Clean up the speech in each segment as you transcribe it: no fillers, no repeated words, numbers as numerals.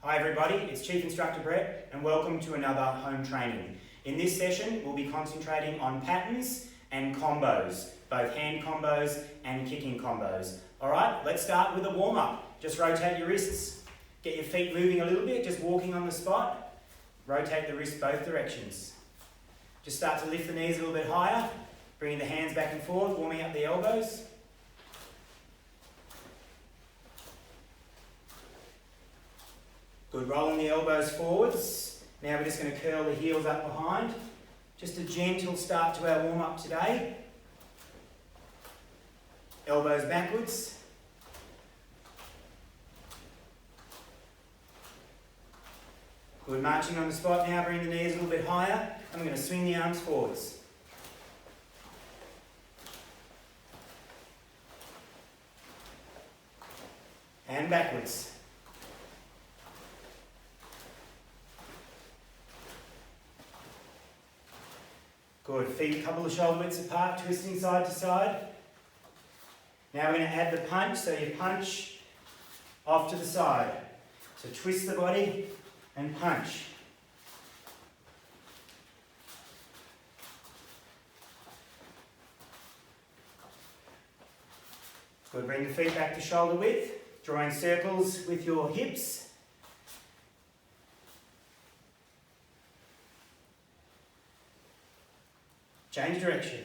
Hi everybody, it's Chief Instructor Brett and welcome to another home training. In this session we'll be concentrating on patterns and combos, both hand combos and kicking combos. Alright, let's start with a warm up. Just rotate your wrists, get your feet moving a little bit, just walking on the spot. Rotate the wrists both directions. Just start to lift the knees a little bit higher, bringing the hands back and forth, warming up the elbows. Good, rolling the elbows forwards. Now we're just going to curl the heels up behind. Just a gentle start to our warm up today. Elbows backwards. Good, marching on the spot now, bring the knees a little bit higher. I'm going to swing the arms forwards. And backwards. Good, feet a couple of shoulder widths apart, twisting side to side. Now we're going to add the punch, so you punch off to the side. So twist the body and punch. Good, bring the feet back to shoulder width, drawing circles with your hips. Change direction.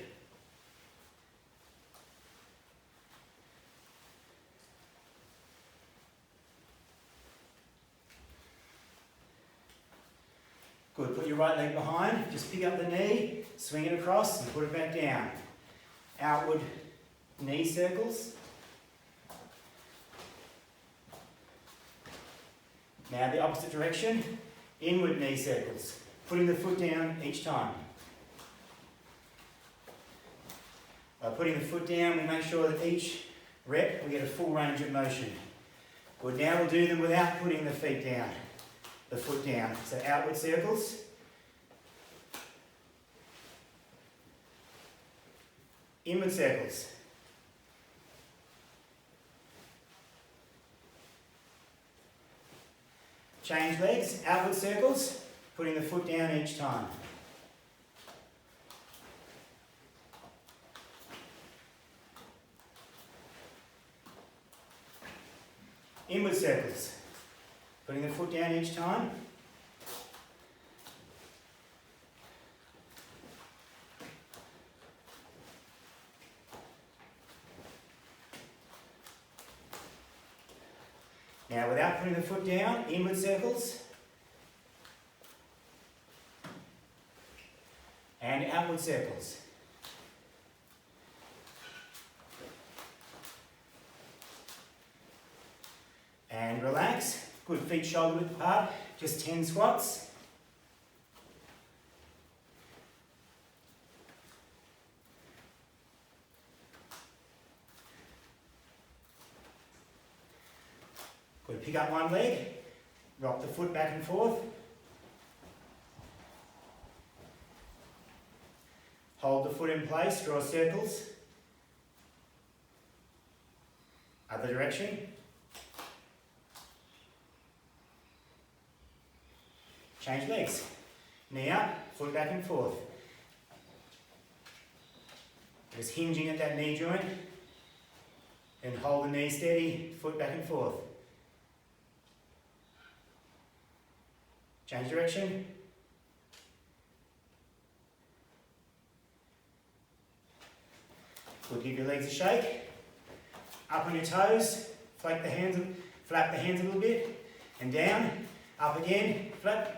Good, put your right leg behind, just pick up the knee, swing it across and put it back down. Outward knee circles. Now the opposite direction, inward knee circles, putting the foot down each time. By putting the foot down, we make sure that each rep we get a full range of motion. Good, now we'll do them without putting the feet down, the foot down. So outward circles. Inward circles. Change legs, outward circles, putting the foot down each time. Inward circles, putting the foot down each time. Now without putting the foot down, inward circles. And outward circles. And relax. Good, feet shoulder width apart. Just 10 squats. Good, pick up one leg. Rock the foot back and forth. Hold the foot in place, draw circles. Other direction. Change legs. Knee up, foot back and forth. Just hinging at that knee joint. Then hold the knee steady, foot back and forth. Change direction. Good, give your legs a shake. Up on your toes, flap the hands a little bit. And down, up again, flap.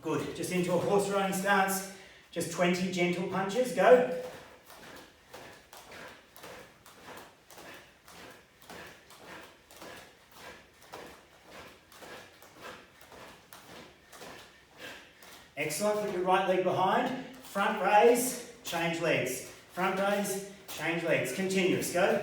Good, just into a horse riding stance, just 20 gentle punches, go. Excellent, put your right leg behind, front raise, change legs. Front raise, change legs, continuous, go.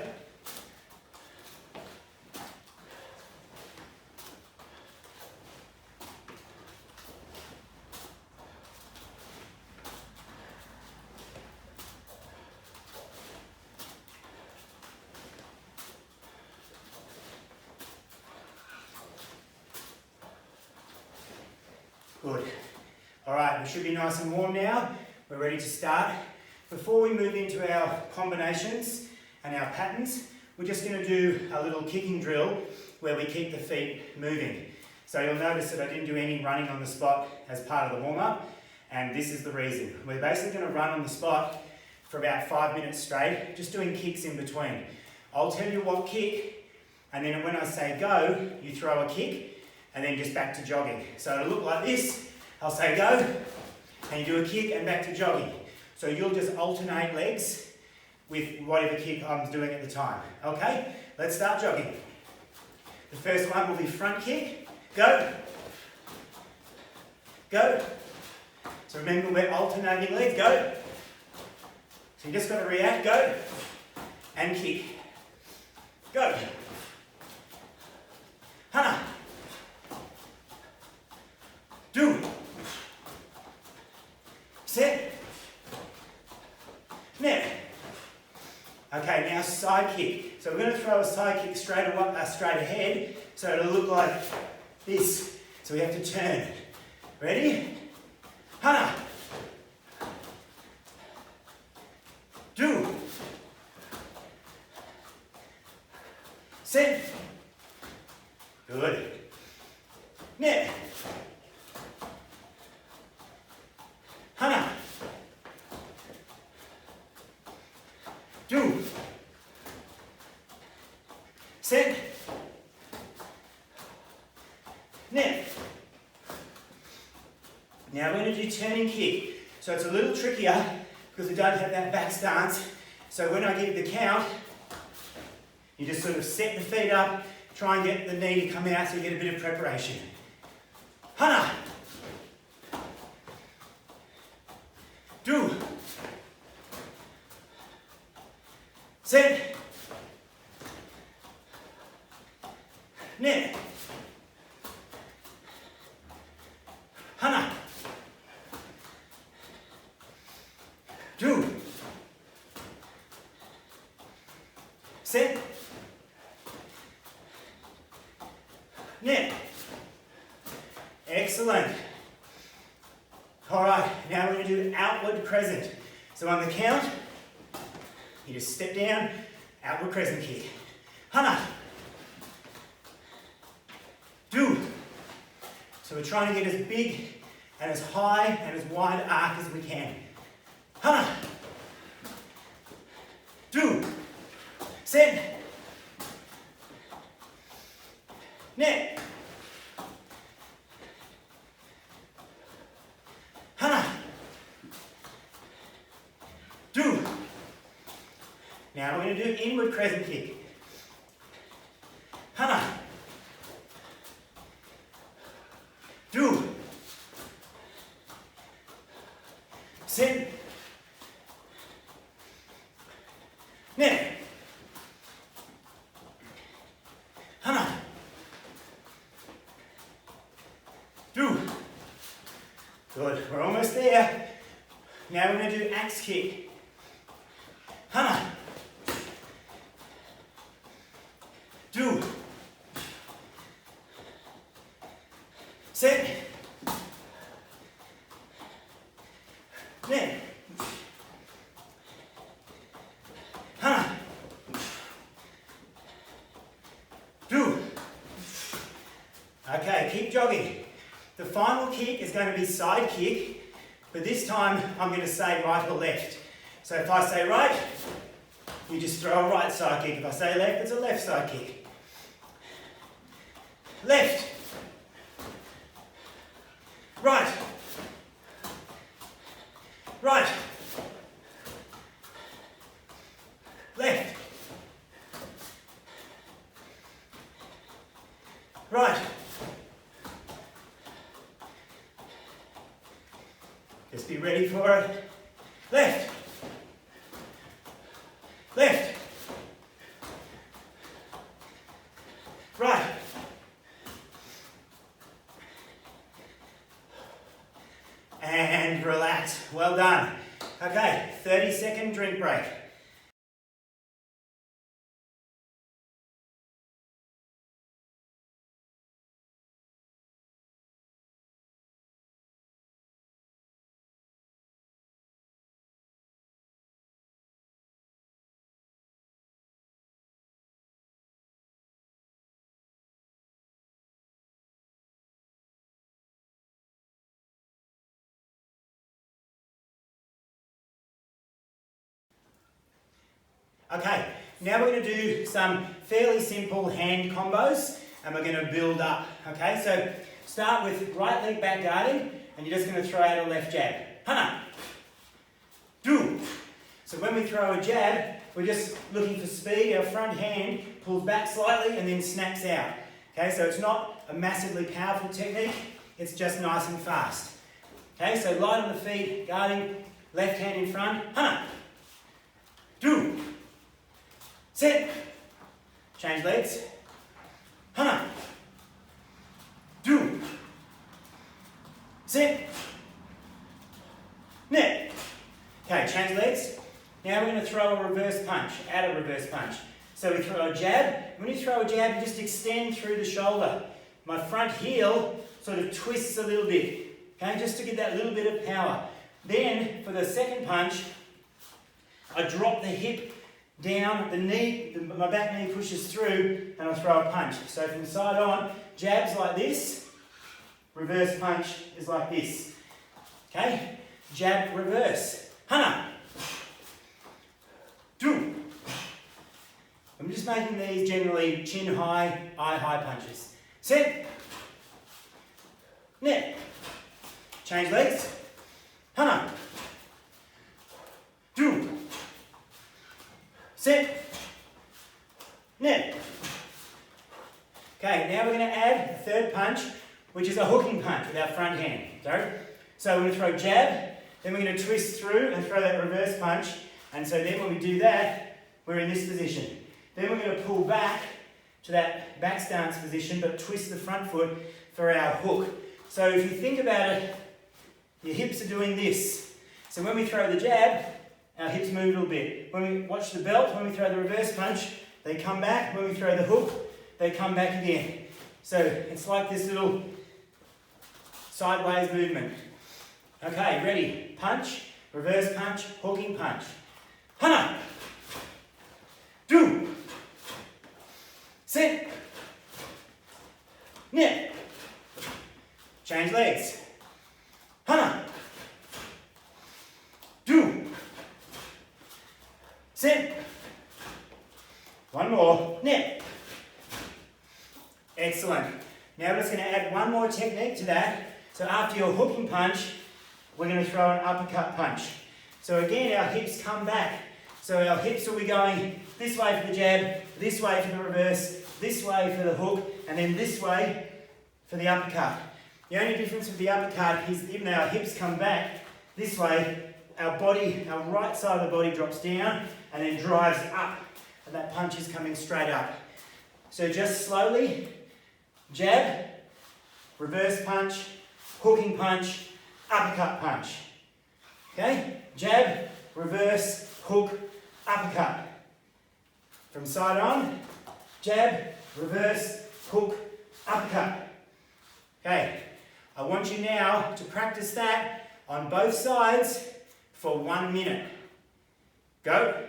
Good. All right, we should be nice and warm now. We're ready to start. Before we move into our combinations and our patterns, we're just going to do a little kicking drill where we keep the feet moving. So you'll notice that I didn't do any running on the spot as part of the warm-up, and this is the reason. We're basically going to run on the spot for about 5 minutes straight, just doing kicks in between. I'll tell you what kick, and then when I say go, you throw a kick, and then just back to jogging. So it'll look like this. I'll say go, and you do a kick and back to jogging. So you'll just alternate legs with whatever kick I'm doing at the time. Okay, let's start jogging. The first one will be front kick. Go. Go. So remember, we're alternating legs. Go. So you just got to react. Go. And kick. Go. Hana. Do. Set. Net. Okay, now side kick. So we're going to throw a side kick straight ahead, so it'll look like this. So we have to turn. Ready? Hana. Do. Set. Good. Net. Hana. Do. Set. Net. Now we're going to do turning kick. So it's a little trickier because we don't have that back stance. So when I give the count, you just sort of set the feet up, try and get the knee to come out so you get a bit of preparation. Hana. Do. Set. Net. Hana. Do. Set. Net. Excellent. All right, now we're going to do outward crescent. So on the count, you just step down, outward crescent kick. Hana. Do. So we're trying to get as big and as high and as wide arc as we can. Hana. Do. Set. Net. Hana. Do. Now we're going to do inward crescent kick. Hana. Do. Set. Net. Hana. Do. Good. We're almost there. Now we're going to do axe kick. Hana. Do. Set. Net. Hana. Do. Okay, keep jogging. The final kick is going to be side kick, but this time I'm going to say right or left. So if I say right, you just throw a right side kick. If I say left, it's a left side kick. Left. Right. Right. Left. Right. Just be ready for it. Left. Left. Right. And relax. Well done. Okay, 30-second drink break. Okay, now we're going to do some fairly simple hand combos and we're going to build up. Okay, so start with right leg back guarding and you're just going to throw out a left jab. Hana. Do. So when we throw a jab, we're just looking for speed. Our front hand pulls back slightly and then snaps out. Okay, so it's not a massively powerful technique, it's just nice and fast. Okay, so light on the feet, guarding, left hand in front. Hana. Do. Set. Change legs. Hana. Do. Set. Net. Okay, change legs. Now we're going to throw a reverse punch, add a reverse punch. So we throw a jab. When you throw a jab, you just extend through the shoulder. My front heel sort of twists a little bit, okay, just to get that little bit of power. Then, for the second punch, I drop the hip down, the knee, my back knee pushes through, and I throw a punch. So from side on, jabs like this, reverse punch is like this. Okay? Jab, reverse. Hana. Do. I'm just making these generally chin high, eye high punches. Set. Net. Change legs. Hana. Do. Set. Net. Okay, now we're going to add a third punch, which is a hooking punch with our front hand. So we're going to throw jab, then we're going to twist through and throw that reverse punch. And so then when we do that, we're in this position. Then we're going to pull back to that back stance position, but twist the front foot for our hook. So if you think about it, your hips are doing this. So when we throw the jab, our hips move a little bit. When we watch the belt, when we throw the reverse punch, they come back. When we throw the hook, they come back again. So it's like this little sideways movement. Okay, ready? Punch, reverse punch, hooking punch. Hana. Do. Set. Net. Change legs. Hana. Do. Set. One more. Net. Excellent. Now we're just going to add one more technique to that. So after your hooking punch, we're going to throw an uppercut punch. So again, our hips come back. So our hips will be going this way for the jab, this way for the reverse, this way for the hook, and then this way for the uppercut. The only difference with the uppercut is even though our hips come back this way, our body, our right side of the body drops down and then drives up, and that punch is coming straight up. So just slowly, jab, reverse punch, hooking punch, uppercut punch. Okay? Jab, reverse, hook, uppercut. From side on, jab, reverse, hook, uppercut. Okay, I want you now to practice that on both sides for 1 minute. Go.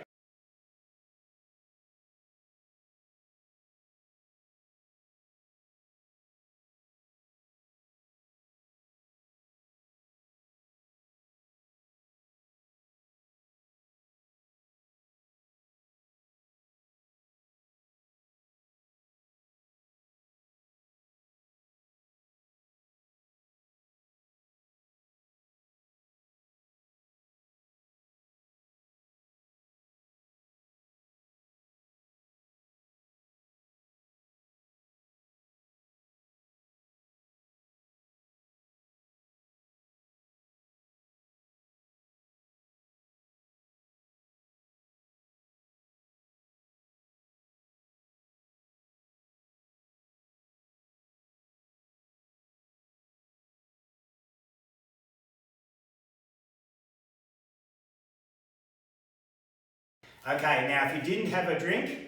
Okay, now if you didn't have a drink,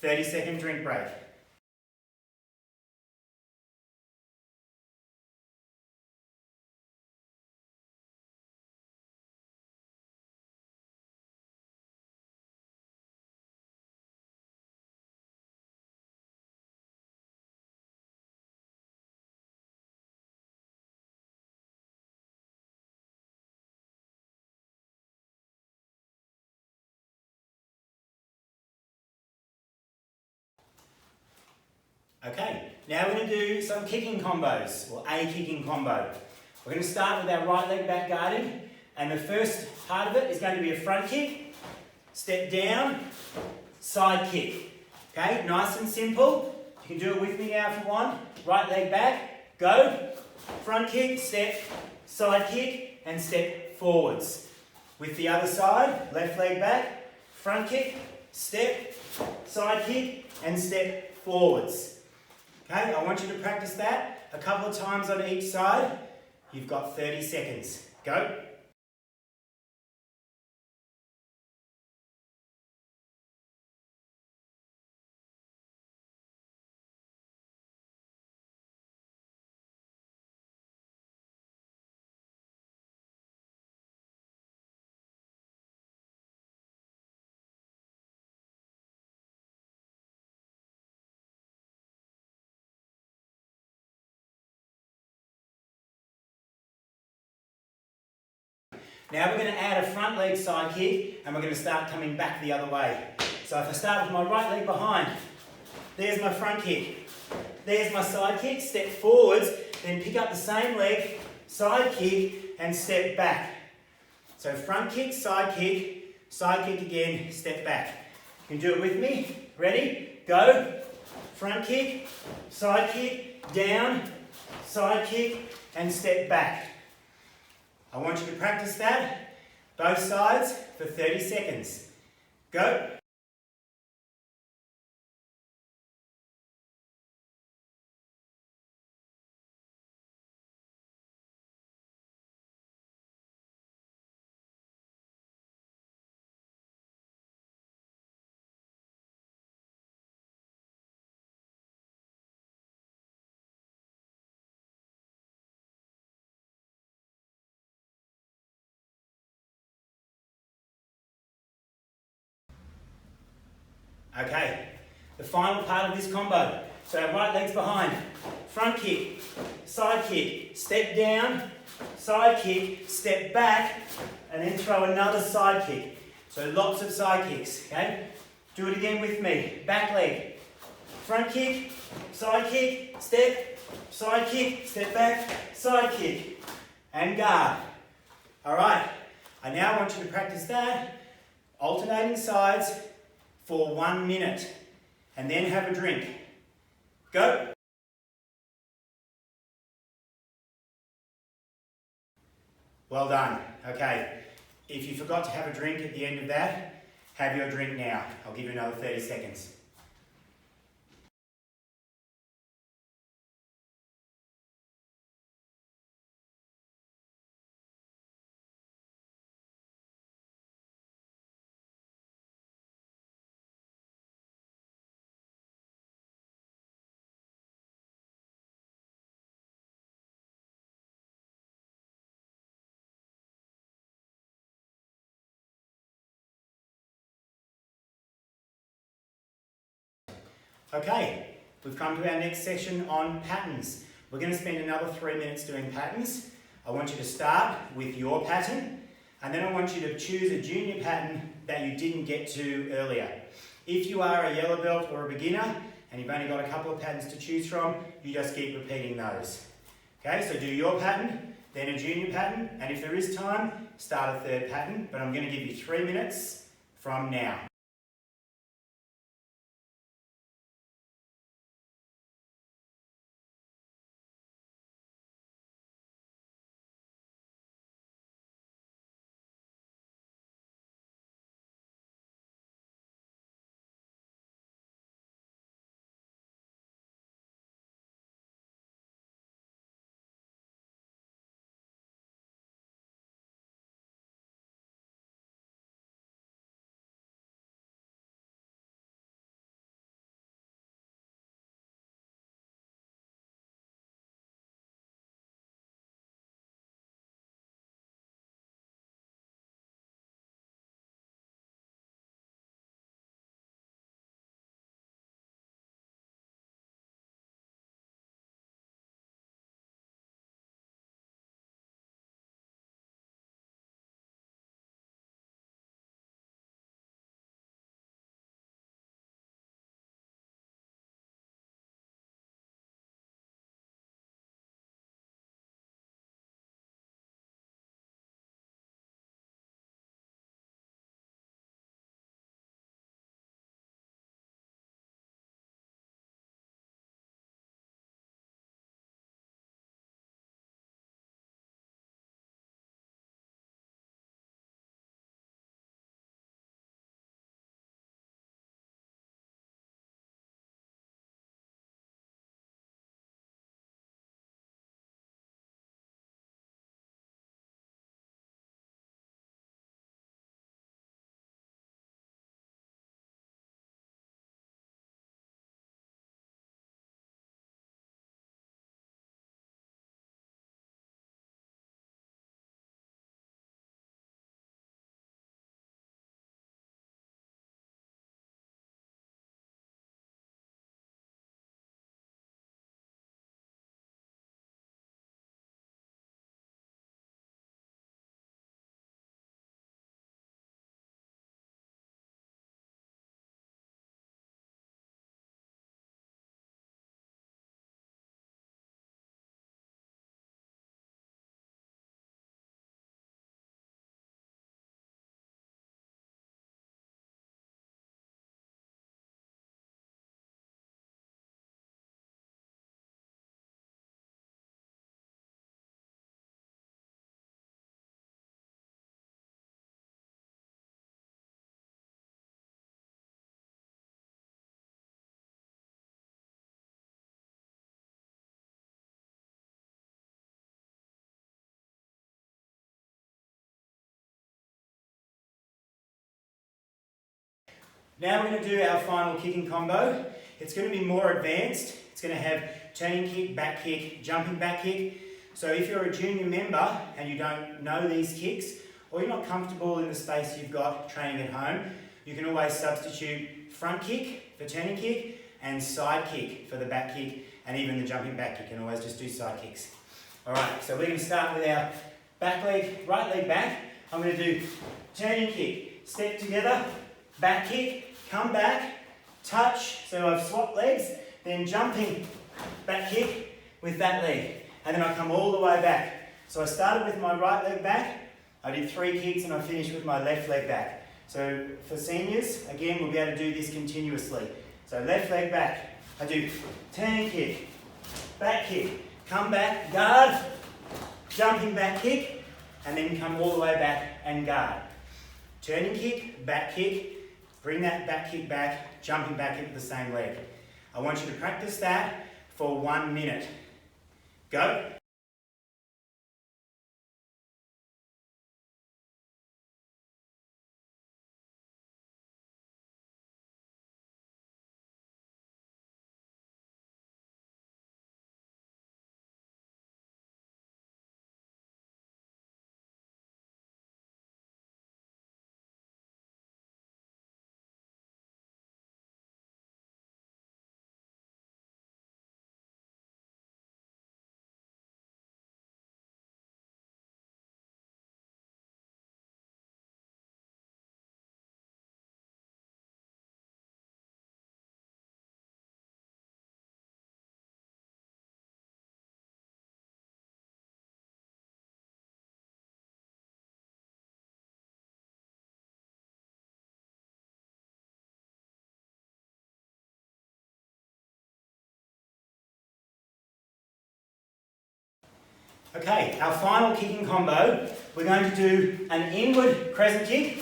30-second drink break. Okay, now we're going to do some kicking combos, or a kicking combo. We're going to start with our right leg back guarded, and the first part of it is going to be a front kick, step down, side kick. Okay, nice and simple. You can do it with me now if you want. Right leg back, go, front kick, step, side kick, and step forwards. With the other side, left leg back, front kick, step, side kick, and step forwards. Okay, I want you to practice that a couple of times on each side. You've got 30 seconds. Go. Now we're going to add a front leg side kick, and we're going to start coming back the other way. So if I start with my right leg behind, there's my front kick, there's my side kick, step forwards, then pick up the same leg, side kick, and step back. So front kick side kick again, step back. You can do it with me. Ready? Go. Front kick, down, side kick, and step back. I want you to practice that, both sides, for 30 seconds. Go. Okay, the final part of this combo. So our right leg's behind, front kick, side kick, step down, side kick, step back, and then throw another side kick. So lots of side kicks, okay? Do it again with me. Back leg, front kick, step, side kick, step back, side kick, and guard. All right, I now want you to practice that, alternating sides, for 1 minute, and then have a drink. Go. Well done. Okay, if you forgot to have a drink at the end of that, have your drink now. I'll give you another 30 seconds. Okay, we've come to our next session on patterns. We're going to spend another 3 minutes doing patterns. I want you to start with your pattern, and then I want you to choose a junior pattern that you didn't get to earlier. If you are a yellow belt or a beginner, and you've only got a couple of patterns to choose from, you just keep repeating those. Okay, so do your pattern, then a junior pattern, and if there is time, start a third pattern, but I'm going to give you 3 minutes from now. Now we're going to do our final kicking combo. It's going to be more advanced. It's going to have turning kick, back kick, jumping back kick. So if you're a junior member and you don't know these kicks, or you're not comfortable in the space you've got training at home, you can always substitute front kick for turning kick and side kick for the back kick, and even the jumping back kick. You can always just do side kicks. Alright, so we're going to start with our back leg, right leg back. I'm going to do turning kick, step together, back kick, come back, touch, so I've swapped legs, then jumping back kick with that leg, and then I come all the way back. So I started with my right leg back, I did 3 kicks, and I finished with my left leg back. So for seniors, again, we'll be able to do this continuously. So left leg back, I do turning kick, back kick, come back, guard, jumping back kick, and then come all the way back and guard. Turning kick, bring that back kick back, jumping back into the same leg. I want you to practice that for 1 minute. Go. Okay, our final kicking combo, we're going to do an inward crescent kick,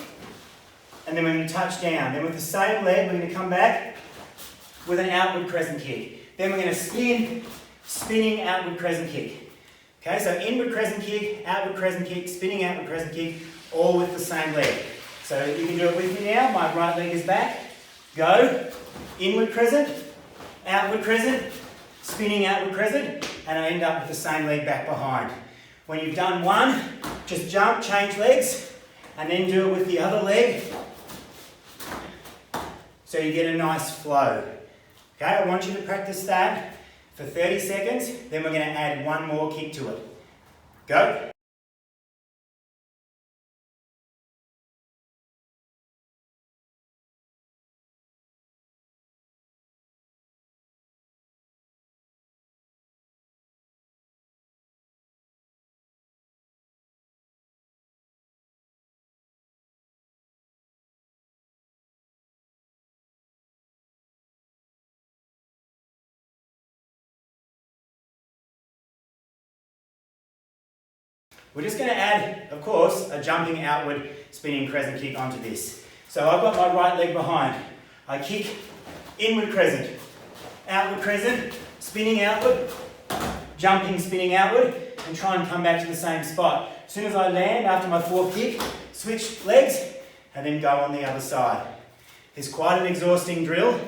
and then we're going to touch down. Then with the same leg, we're going to come back with an outward crescent kick. Then we're going to spinning outward crescent kick. Okay, so inward crescent kick, spinning outward crescent kick, all with the same leg. So you can do it with me now. My right leg is back. Go. Inward crescent, outward crescent, spinning outward crescent, and I end up with the same leg back behind. When you've done one, just jump, change legs, and then do it with the other leg, so you get a nice flow. Okay, I want you to practice that for 30 seconds, then we're going to add one more kick to it. Go. We're just going to add, of course, a jumping outward spinning crescent kick onto this. So I've got my right leg behind. I kick inward crescent, outward crescent, spinning outward, jumping, spinning outward, and try and come back to the same spot. As soon as I land after my 4th kick, switch legs, and then go on the other side. It's quite an exhausting drill.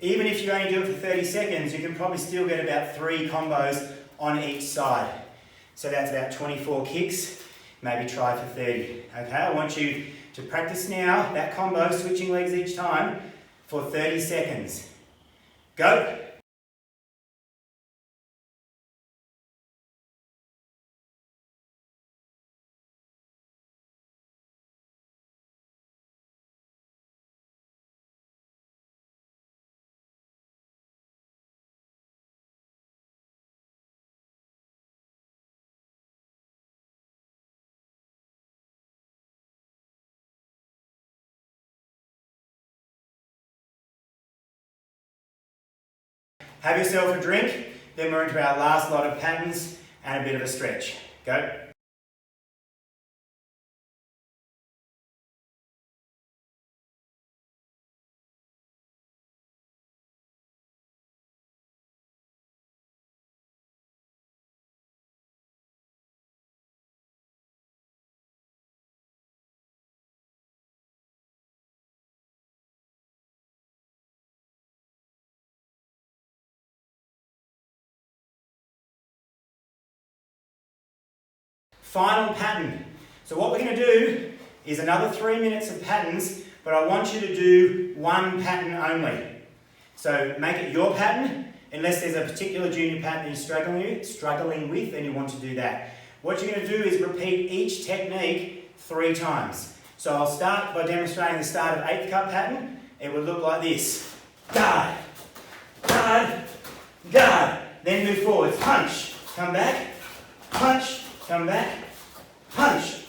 Even if you only do it for 30 seconds, you can probably still get about 3 combos on each side. So that's about 24 kicks, maybe try for 30. Okay, I want you to practice now, that combo, switching legs each time, for 30 seconds. Go. Have yourself a drink, then we're into our last lot of patterns and a bit of a stretch. Go. Final pattern. So what we're going to do is another 3 minutes of patterns, but I want you to do one pattern only. So make it your pattern, unless there's a particular junior pattern you're struggling with, and you want to do that. What you're going to do is repeat each technique 3 times. So I'll start by demonstrating the start of 8th cut pattern. It would look like this. Guard, guard, guard. Then move forwards. Punch, come back, punch, come back, punch.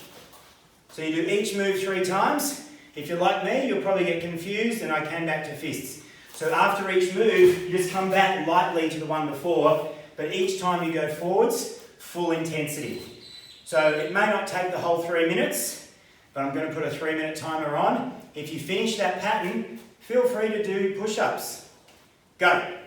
So you do each move 3 times. If you're like me, you'll probably get confused, and I came back to fists. So after each move, you just come back lightly to the one before, but each time you go forwards, full intensity. So it may not take the whole 3 minutes, but I'm going to put a 3-minute timer on. If you finish that pattern, feel free to do push-ups. Go.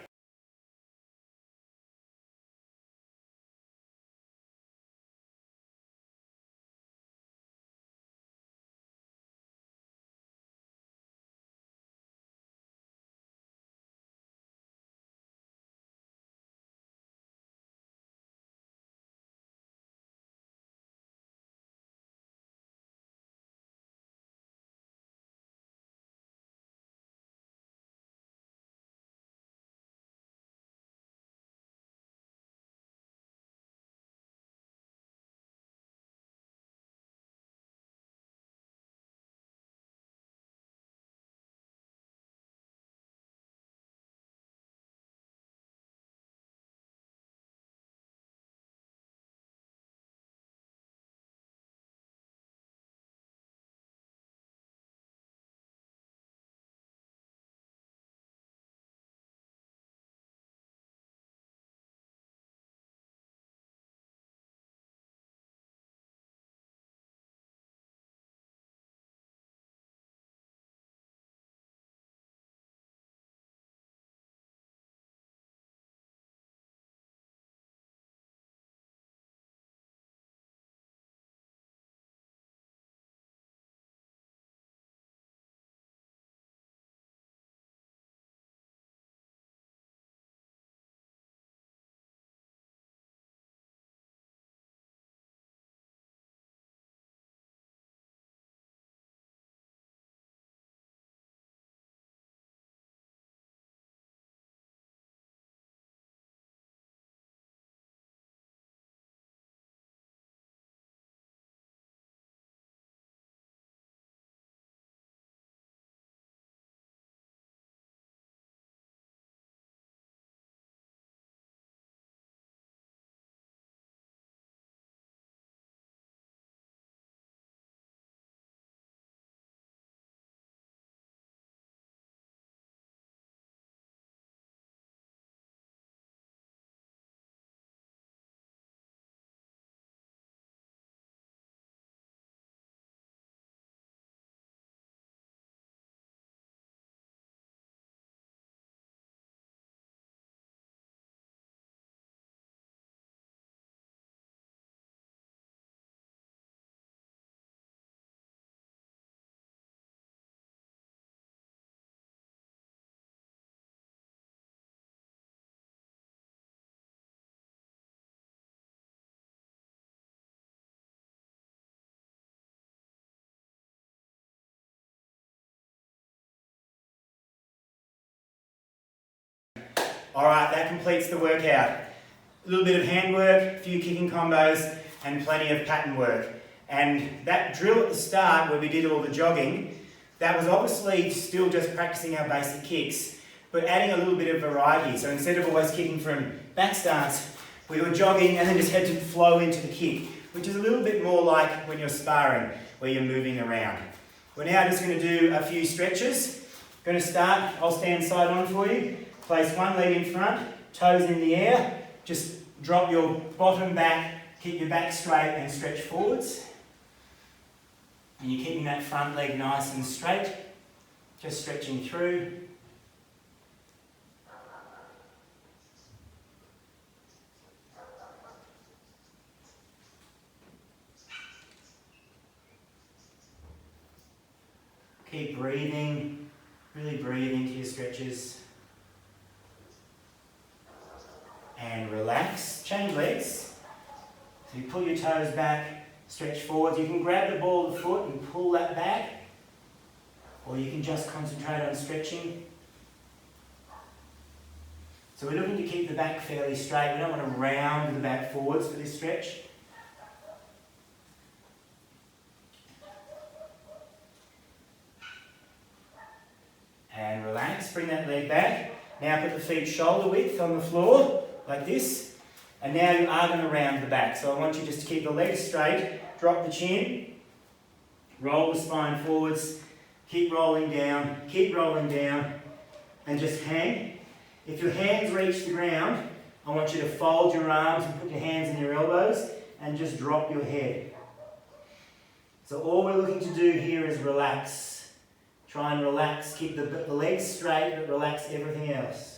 Alright, that completes the workout. A little bit of handwork, a few kicking combos, and plenty of pattern work. And that drill at the start where we did all the jogging, that was obviously still just practicing our basic kicks, but adding a little bit of variety. So instead of always kicking from back stance, we were jogging and then just had to flow into the kick, which is a little bit more like when you're sparring, where you're moving around. We're now just going to do a few stretches. Going to start, I'll stand side on for you. Place one leg in front, toes in the air. Just drop your bottom back, keep your back straight and stretch forwards. And you're keeping that front leg nice and straight, just stretching through. Keep breathing, really breathe into your stretches. And relax, change legs. So you pull your toes back, Stretch forwards. You can grab the ball of the foot and pull that back, or you can just concentrate on stretching. So we're looking to keep the back fairly straight. We don't want to round the back forwards for this stretch. And relax, bring that leg back. Now put the feet shoulder width on the floor, like this. And now you are going to round the back. So I want you just to keep the legs straight, drop the chin, roll the spine forwards, keep rolling down, and just hang. If your hands reach the ground, I want you to fold your arms and put your hands in your elbows and just drop your head. So all we're looking to do here is relax. Try and relax, keep the legs straight, but relax everything else.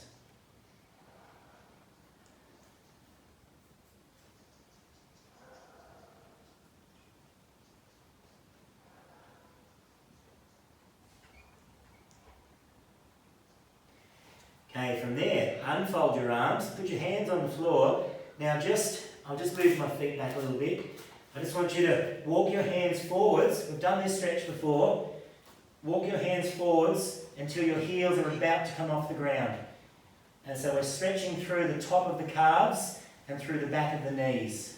Okay, from there, unfold your arms, put your hands on the floor. Now I'll just move my feet back a little bit. I just want you to walk your hands forwards. We've done this stretch before. Walk your hands forwards until your heels are about to come off the ground. And so we're stretching through the top of the calves and through the back of the knees.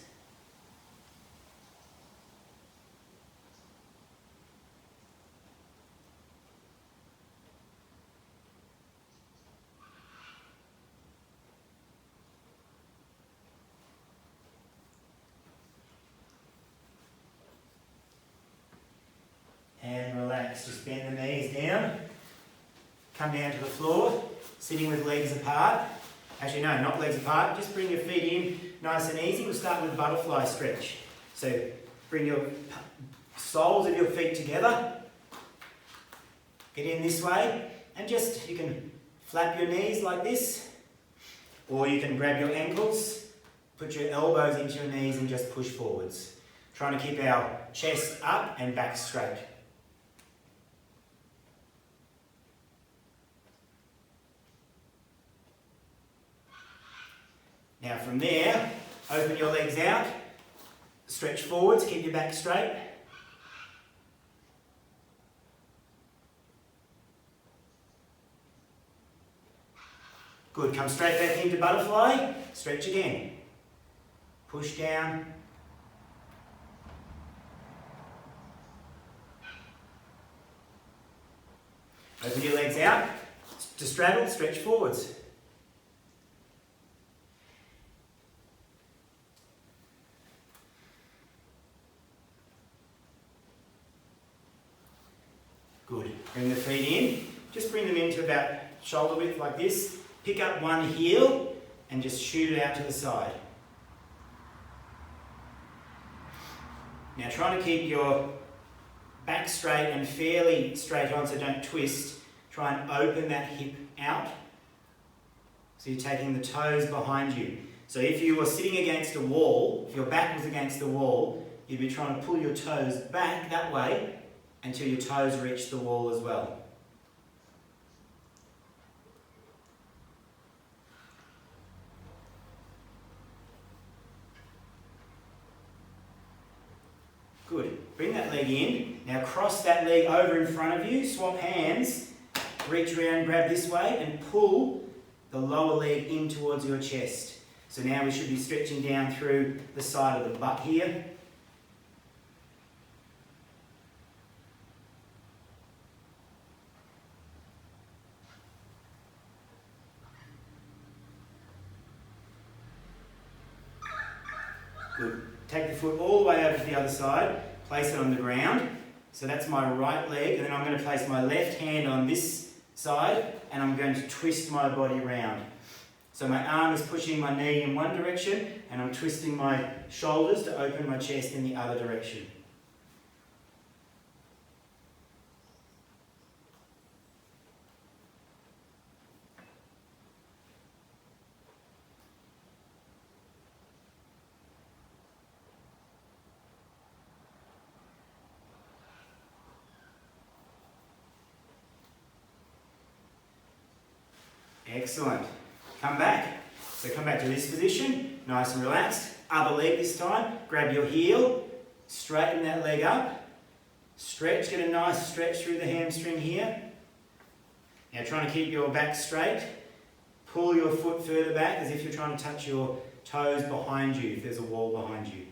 And relax, just bend the knees down, come down to the floor, sitting with legs apart. Actually no, not legs apart, just bring your feet in nice and easy. We'll start with a butterfly stretch. So bring your soles of your feet together, get in this way, and just, you can flap your knees like this, or you can grab your ankles, put your elbows into your knees and just push forwards. Trying to keep our chest up and back straight. Now from there, open your legs out, stretch forwards, keep your back straight. Good, come straight back into butterfly, stretch again. Push down. Open your legs out, to straddle, stretch forwards. Good. Bring the feet in. Just bring them into about shoulder width like this. Pick up one heel and just shoot it out to the side. Now trying to keep your back straight and fairly straight on so don't twist. Try and open that hip out. So you're taking the toes behind you. So if you were sitting against a wall, if your back was against the wall, you'd be trying to pull your toes back that way until your toes reach the wall as well. Good. Bring that leg in. Now cross that leg over in front of you. Swap hands. Reach around, grab this way and pull the lower leg in towards your chest. So now we should be stretching down through the side of the butt here. Good. Take the foot all the way over to the other side, place it on the ground. So that's my right leg, and then I'm going to place my left hand on this side, and I'm going to twist my body round. So my arm is pushing my knee in one direction, and I'm twisting my shoulders to open my chest in the other direction. Excellent. Come back. So come back to this position, nice and relaxed. Other leg this time. Grab your heel, Straighten that leg up. Stretch, get a nice stretch through the hamstring here. Now trying to keep your back straight. Pull your foot further back as if you're trying to touch your toes behind you, if there's a wall behind you.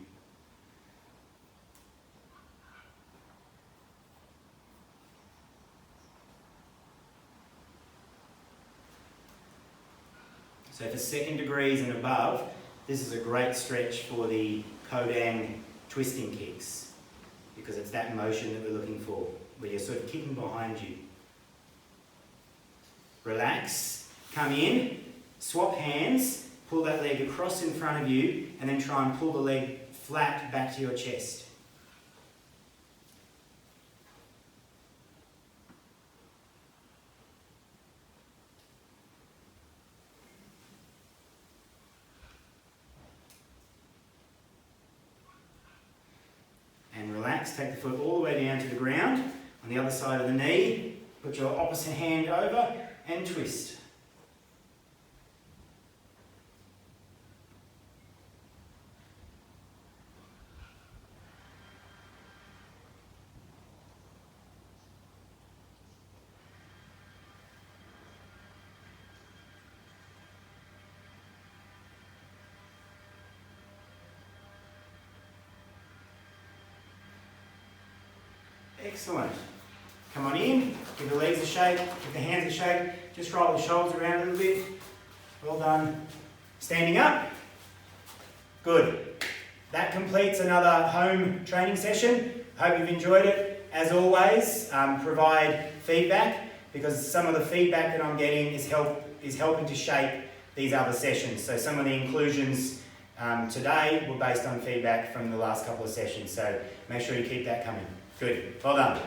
So for second degrees and above, this is a great stretch for the Kodang twisting kicks, because it's that motion that we're looking for, where you're sort of kicking behind you. Relax, come in, swap hands, pull that leg across in front of you, and then try and pull the leg flat back to your chest. And relax, take the foot all the way down to the ground, on the other side of the knee, put your opposite hand over and twist. Excellent. Come on in, give the legs a shake, give the hands a shake, just roll the shoulders around a little bit. Well done. Standing up. Good. That completes another home training session. Hope you've enjoyed it. As always, provide feedback, because some of the feedback that I'm getting is helping to shape these other sessions. So some of the inclusions today were based on feedback from the last couple of sessions. So make sure you keep that coming. Good. Well done.